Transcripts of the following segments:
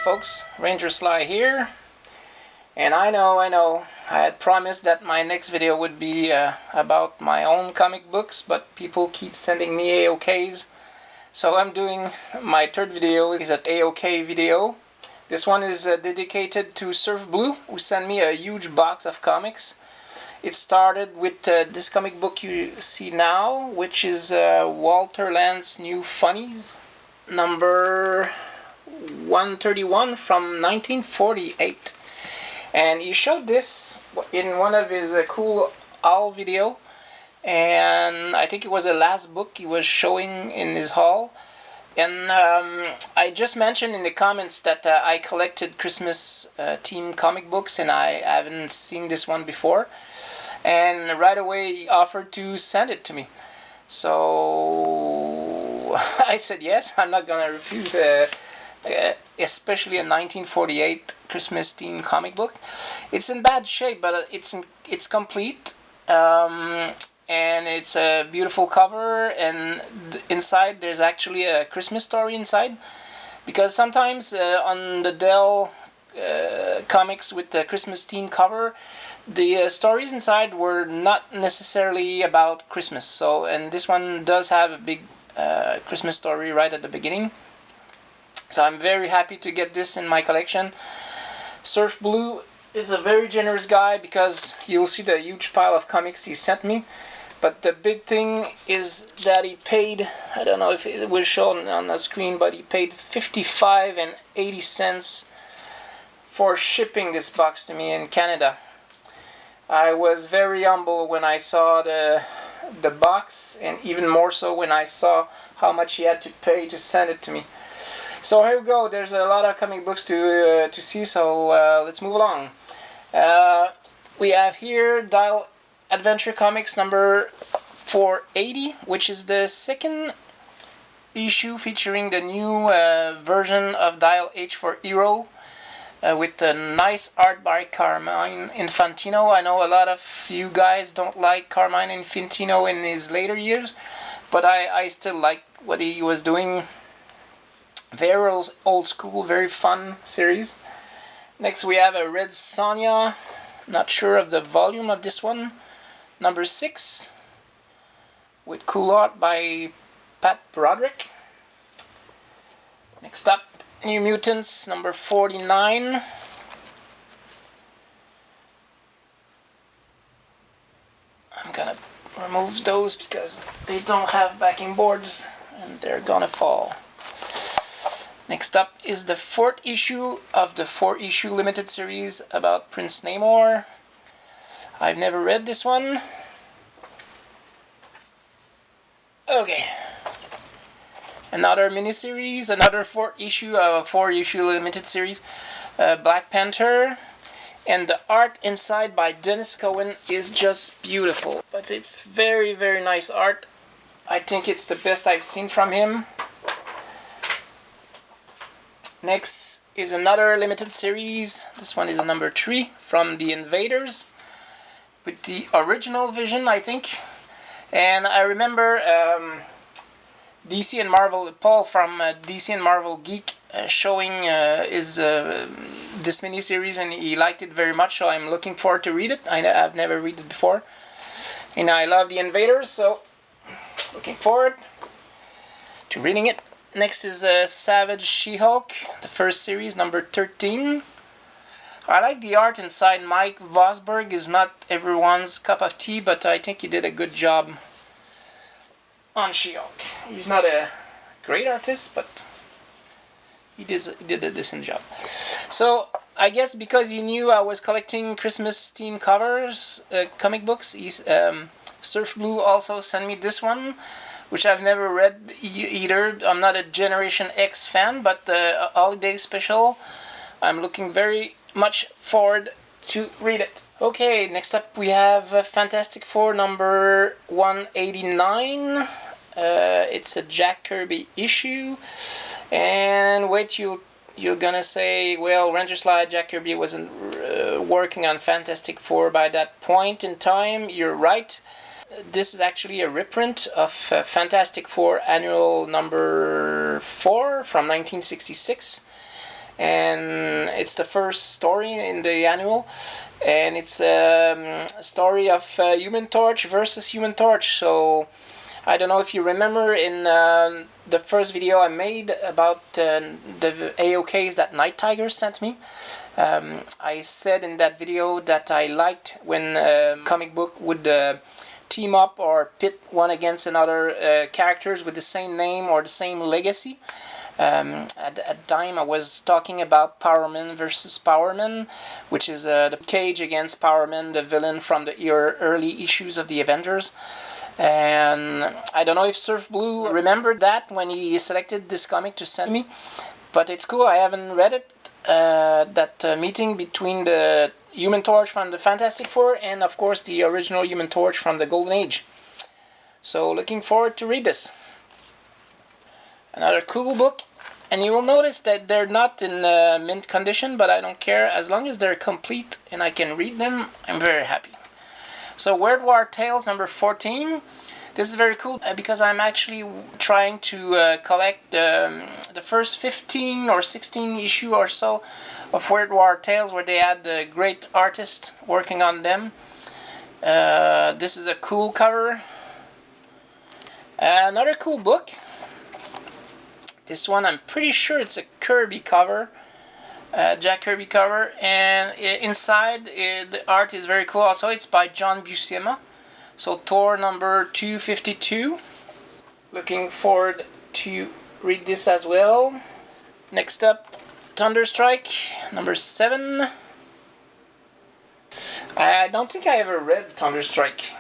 folks, Ranger Sly here, and I know, I had promised that my next video would be about my own comic books, but people keep sending me AOKs, so I'm doing my third video. Is an AOK video. This one is dedicated to Surfblue, who sent me a huge box of comics. It started with this comic book you see now, which is Walter Land's New Funnies, number 131 from 1948, and he showed this in one of his cool haul video, and I think it was the last book he was showing in his haul. And I just mentioned in the comments that I collected Christmas themed comic books, and I haven't seen this one before, and right away he offered to send it to me. So I said yes, I'm not gonna refuse, especially a 1948 Christmas themed comic book. It's in bad shape, but it's complete, and it's a beautiful cover, and inside there's actually a Christmas story inside, because sometimes on the Dell comics with the Christmas theme cover, the stories inside were not necessarily about Christmas. So, and this one does have a big Christmas story right at the beginning. So I'm very happy to get this in my collection. Surfblue is a very generous guy, because you'll see the huge pile of comics he sent me. But the big thing is that he paid, I don't know if it was shown on the screen, but he paid 55.80 cents for shipping this box to me in Canada. I was very humble when I saw the box, and even more so when I saw how much he had to pay to send it to me. So here we go. There's a lot of comic books to see, so let's move along. We have here Dial Adventure Comics number 480, which is the second issue featuring the new version of Dial H for Hero, with a nice art by Carmine Infantino. I know a lot of you guys don't like Carmine Infantino in his later years, but I still like what he was doing. Very old school, very fun series. Next we have a Red Sonja, not sure of the volume of this one, number 6, with cool art by Pat Broderick. Next up, New Mutants number 49. I'm gonna remove those because they don't have backing boards and they're gonna fall. Next up is the 4th issue of the 4-issue limited series about Prince Namor. I've never read this one. Okay. Another miniseries, another 4th issue of a 4-issue limited series, Black Panther. And the art inside by Dennis Cowan is just beautiful. But it's very, very nice art. I think it's the best I've seen from him. Next is another limited series. This one is a number 3 from the Invaders, with the original vision, I think. And I remember DC and Marvel, Paul from DC and Marvel Geek, showing this miniseries, and he liked it very much, so I'm looking forward to read it. I've never read it before, and I love the Invaders, so looking forward to reading it. Next is Savage SheHulk, the first series, number 13. I like the art inside. Mike Vosberg is not everyone's cup of tea, but I think he did a good job on SheHulk. He's not a great artist, but he did a decent job. So I guess because he knew I was collecting Christmas themed covers, comic books, Surfblue also sent me this one, which I've never read either. I'm not a Generation X fan, but the holiday special, I'm looking very much forward to read it. Okay, next up we have Fantastic Four number 189. It's a Jack Kirby issue, and wait, you're gonna say, well, Ranger Slide, Jack Kirby wasn't working on Fantastic Four by that point in time. You're right. This is actually a reprint of Fantastic Four Annual number 4 from 1966. and it's the first story in the annual, and it's a story of Human Torch versus Human Torch. So I don't know if you remember in the first video I made about the AOKs that Night Tiger sent me. I said in that video that I liked when comic book would team up or pit one against another characters with the same name or the same legacy. At the time I was talking about Powerman versus Powerman, which is the Cage against Powerman, the villain from the early issues of the Avengers. And I don't know if Surfblue remembered that when he selected this comic to send me, but it's cool. I haven't read it. That meeting between the Human Torch from the Fantastic Four and of course the original Human Torch from the Golden Age. So looking forward to read this. Another cool book, and you will notice that they're not in mint condition, but I don't care. As long as they're complete and I can read them, I'm very happy. So Weird War Tales number 14. This is very cool because I'm actually trying to collect the first 15 or 16 issue or so of Weird War Tales, where they had the great artist working on them. This is a cool cover. Another cool book. This one, I'm pretty sure it's a Kirby cover, Jack Kirby cover, and inside the art is very cool. Also, it's by John Buscema. So Thor number 252. Looking forward to read this as well. Next up, Thunderstrike number 7. I don't think I ever read Thunderstrike.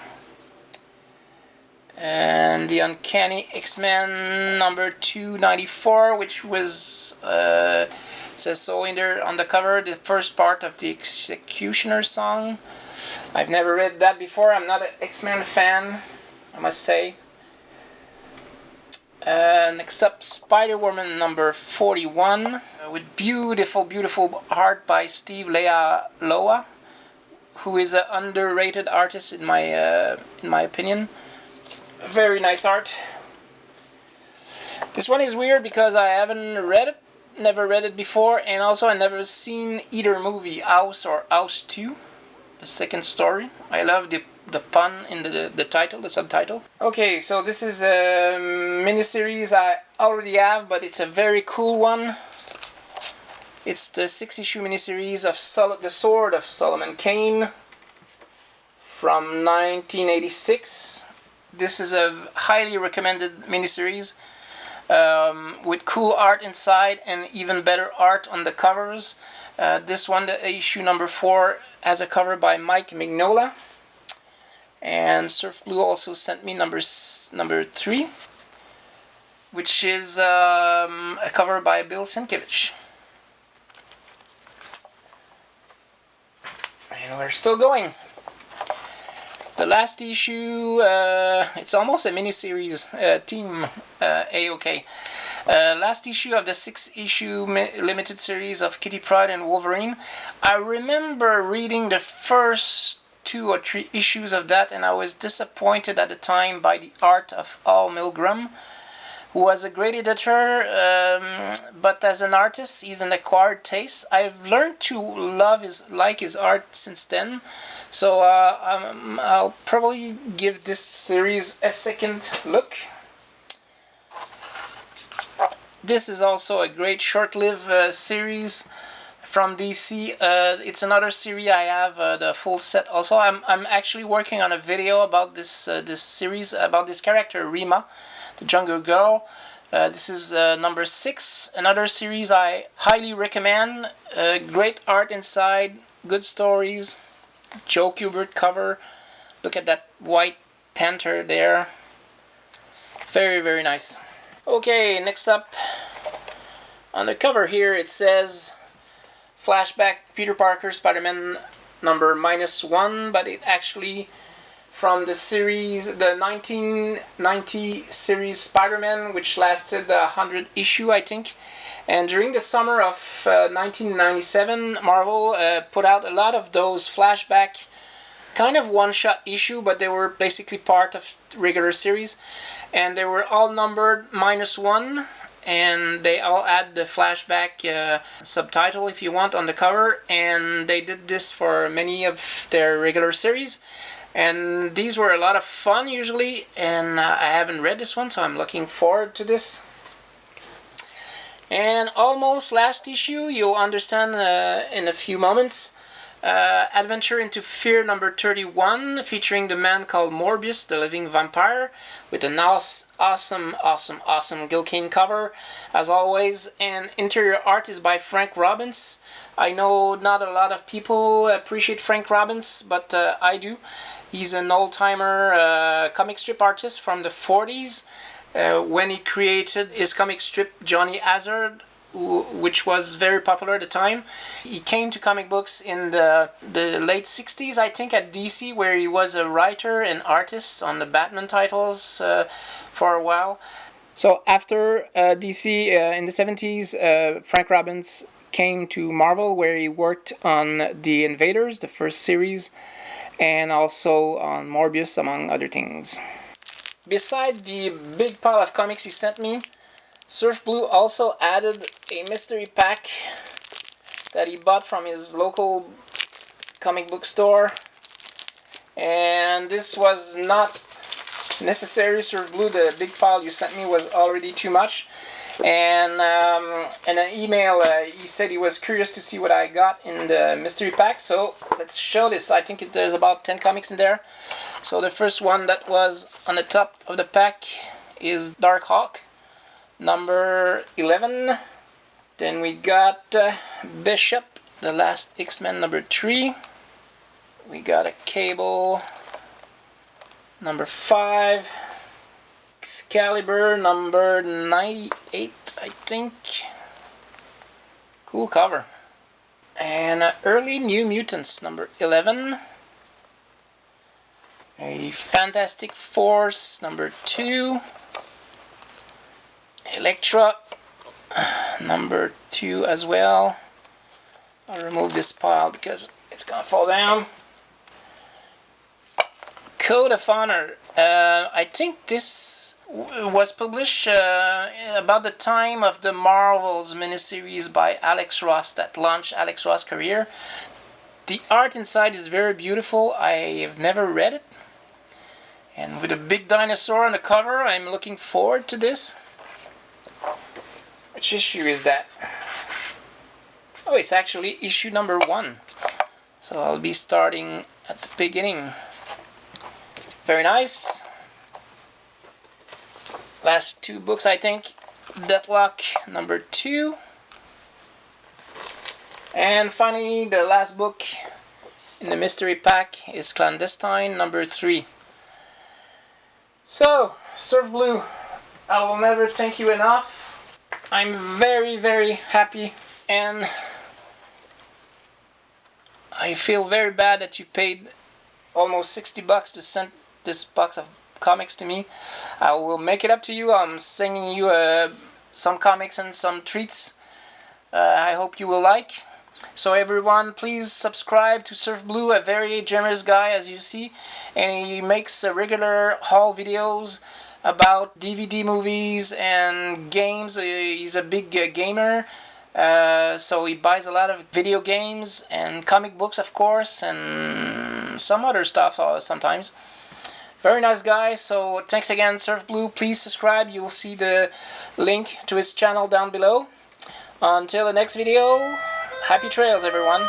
And the Uncanny XMen number 294, which was, it says so in there on the cover, the first part of the Executioner song. I've never read that before. I'm not an X-Men fan, I must say. Next up, Spider-Woman number 41, with beautiful, beautiful art by Steve Lealoa, who is an underrated artist in my opinion. Very nice art. This one is weird because I haven't read it, never read it before, and also I never seen either movie, House or House 2, the second story. I love the pun in the title, the subtitle. Okay, so this is a miniseries I already have, but it's a very cool one. It's the 6-issue miniseries of The Sword of Solomon Kane from 1986. This is a highly recommended miniseries with cool art inside and even better art on the covers. This one, the issue number 4, has a cover by Mike Mignola. And Surfblue also sent me number 3, which is a cover by Bill Sienkiewicz. And we're still going. The last issue, it's almost a mini-series team, AOK. Last issue of the 6-issue limited series of Kitty Pryde and Wolverine. I remember reading the first 2 or 3 issues of that, and I was disappointed at the time by the art of Al Milgrom, who was a great editor, but as an artist, he's an acquired taste. I've learned to like his art since then, so I'll probably give this series a second look. This is also a great short-lived series from DC. It's another series I have the full set. Also, I'm actually working on a video about this series, about this character Rima, the Jungle Girl. This is number 6, another series I highly recommend. Great art inside, good stories, Joe Kubert cover. Look at that white Panther there. Very, very nice. Okay, next up, on the cover here it says Flashback Peter Parker Spider-Man number -1, but it actually from the series, the 1990 series Spider-Man, which lasted 100 issue, I think. And during the summer of 1997, Marvel put out a lot of those flashback, kind of one-shot issue, but they were basically part of the regular series. And they were all numbered -1, and they all add the flashback subtitle if you want on the cover, and they did this for many of their regular series, and these were a lot of fun usually, and I haven't read this one, so I'm looking forward to this. And almost last issue, you'll understand in a few moments. Adventure into Fear number 31, featuring the man called Morbius, the living vampire, with an awesome Gil Kane cover, as always. And interior art is by Frank Robbins. I know not a lot of people appreciate Frank Robbins, but I do. He's an old-timer comic strip artist from the 40s, when he created his comic strip Johnny Hazard, which was very popular at the time. He came to comic books in the late 60s, I think, at DC, where he was a writer and artist on the Batman titles for a while. So after DC in the 70s, Frank Robbins came to Marvel, where he worked on the Invaders, the first series, and also on Morbius, among other things. Beside the big pile of comics he sent me, Surfblue also added a mystery pack that he bought from his local comic book store, and this was not necessary. Surfblue, the big pile you sent me was already too much, and in an email he said he was curious to see what I got in the mystery pack, so let's show this. I think there's about 10 comics in there. So the first one that was on the top of the pack is Darkhawk number 11. Then we got Bishop, the last X-Men number 3. We got a Cable number 5. Excalibur number 98, I think. Cool cover. And Early New Mutants number 11. A Fantastic Force number 2. Elektra number 2 as well. I'll remove this pile because it's gonna fall down. Code of Honor. I think this was published about the time of the Marvels miniseries by Alex Ross that launched Alex Ross' career. The art inside is very beautiful. I have never read it. And with a big dinosaur on the cover, I'm looking forward to this. Which issue is that? Oh, it's actually issue number 1. So I'll be starting at the beginning. Very nice. Last 2 books, I think. Deathlock number 2. And finally, the last book in the mystery pack is Clandestine number 3. So, Surfblue, I will never thank you enough. I'm very, very happy, and I feel very bad that you paid almost 60 bucks to send this box of comics to me. I will make it up to you. I'm sending you some comics and some treats. I hope you will like. So everyone, please subscribe to Surfblue, a very generous guy, as you see, and he makes regular haul videos about DVD movies and games. He's a big gamer, so he buys a lot of video games and comic books, of course, and some other stuff sometimes. Very nice guy. So thanks again, Surfblue. Please subscribe. You'll see the link to his channel down below. Until the next video, happy trails, everyone.